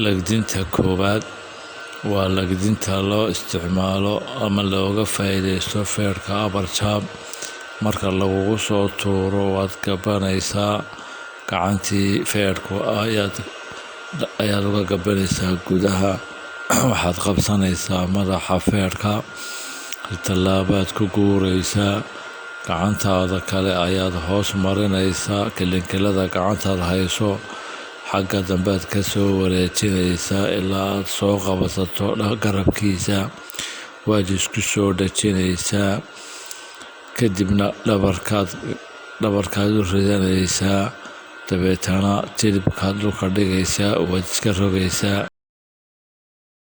Lagdinta koowaad waa lagdinta loo isticmaalo ama looga faa'iideysto feerka upper jab. Marka lagugu soo tuuro waad gabanaysaa gacantii feerku ayaad uga gabanaysaa gudaha. Waxaad qabsanaysaa madaxa feerka, talaabaad ku guuraysaa, gacantaada kale ayaad hoos marinaysaa, kilinkilada gacantaad hayso xagga dambead ka soo wareejinaysaa ilaa aad soo qabato garabkiisa. Waad isku soo dhajinaysaa, kadibna dhabarkaad u ridanaysaa, dabeetana jilibkaad dhulka dhigaysaa, waad iska rogaysaa.